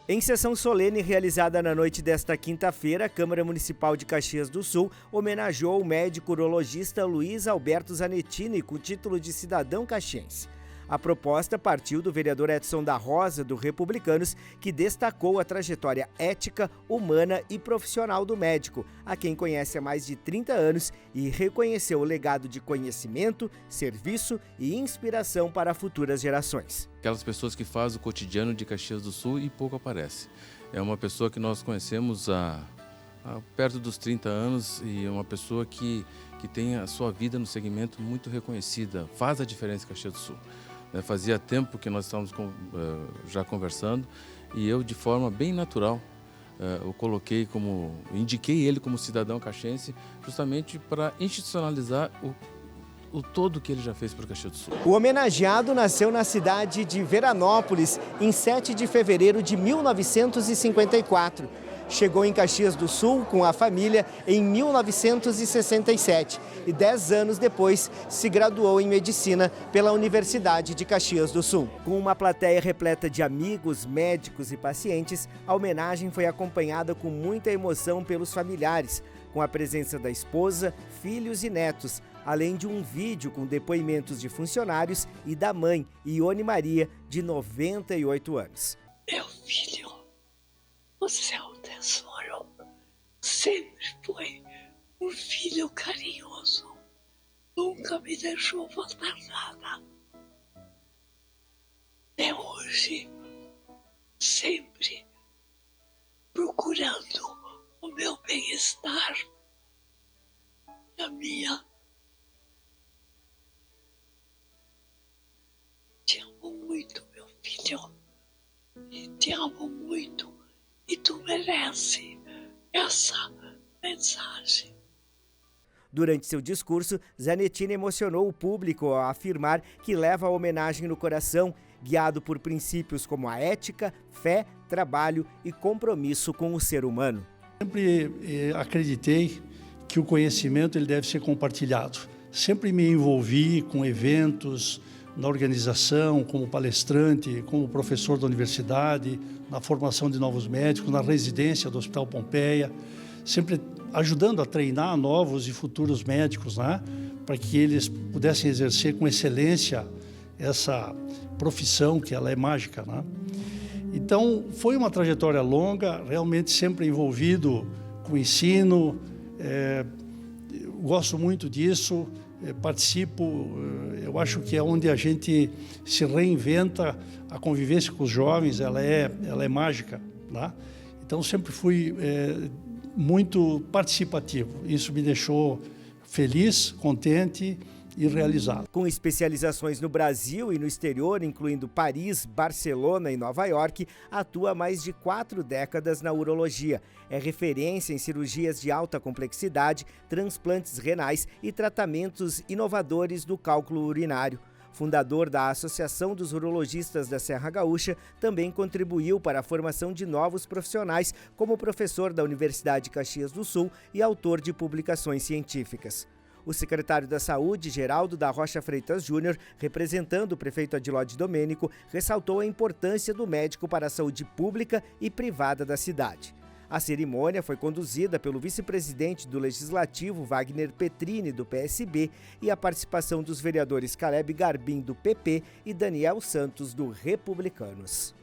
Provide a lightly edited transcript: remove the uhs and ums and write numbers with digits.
Em sessão solene realizada na noite desta quinta-feira, a Câmara Municipal de Caxias do Sul homenageou o médico urologista Luiz Alberto Zanettini com o título de cidadão caxiense. A proposta partiu do vereador Edson da Rosa, do Republicanos, que destacou a trajetória ética, humana e profissional do médico, a quem conhece há mais de 30 anos, e reconheceu o legado de conhecimento, serviço e inspiração para futuras gerações. Aquelas pessoas que fazem o cotidiano de Caxias do Sul e pouco aparece. É uma pessoa que nós conhecemos há perto dos 30 anos e é uma pessoa que tem a sua vida no segmento muito reconhecida, faz a diferença em Caxias do Sul. Fazia tempo que nós estávamos já conversando e eu, de forma bem natural, indiquei ele como cidadão caxiense, justamente para institucionalizar o todo que ele já fez para o Caxias do Sul. O homenageado nasceu na cidade de Veranópolis em 7 de fevereiro de 1954. Chegou em Caxias do Sul com a família em 1967 e 10 anos depois se graduou em medicina pela Universidade de Caxias do Sul. Com uma plateia repleta de amigos, médicos e pacientes, a homenagem foi acompanhada com muita emoção pelos familiares, com a presença da esposa, filhos e netos, além de um vídeo com depoimentos de funcionários e da mãe, Ione Maria, de 98 anos. Meu filho, o seu tesouro sempre foi um filho carinhoso. Nunca me deixou faltar nada. Até hoje, sempre procurando o meu bem-estar, a minha. Te amo muito, meu filho. E te amo muito. E tu merece essa mensagem. Durante seu discurso, Zanettini emocionou o público ao afirmar que leva a homenagem no coração, guiado por princípios como a ética, fé, trabalho e compromisso com o ser humano. Sempre acreditei que o conhecimento ele deve ser compartilhado. Sempre me envolvi com eventos, na organização, como palestrante, como professor da universidade, na formação de novos médicos, na residência do Hospital Pompeia, sempre ajudando a treinar novos e futuros médicos, né, para que eles pudessem exercer com excelência essa profissão que ela é mágica, né? Então, foi uma trajetória longa, realmente sempre envolvido com o ensino, gosto muito disso, participo, eu acho que é onde a gente se reinventa, a convivência com os jovens, ela é mágica, né? Então sempre fui muito participativo, isso me deixou feliz, contente e realizado. Com especializações no Brasil e no exterior, incluindo Paris, Barcelona e Nova York, atua há mais de 4 décadas na urologia. É referência em cirurgias de alta complexidade, transplantes renais e tratamentos inovadores do cálculo urinário. Fundador da Associação dos Urologistas da Serra Gaúcha, também contribuiu para a formação de novos profissionais, como professor da Universidade de Caxias do Sul e autor de publicações científicas. O secretário da Saúde, Geraldo da Rocha Freitas Júnior, representando o prefeito Adilode Domênico, ressaltou a importância do médico para a saúde pública e privada da cidade. A cerimônia foi conduzida pelo vice-presidente do Legislativo, Wagner Petrini, do PSB, e a participação dos vereadores Caleb Garbim, do PP, e Daniel Santos, do Republicanos.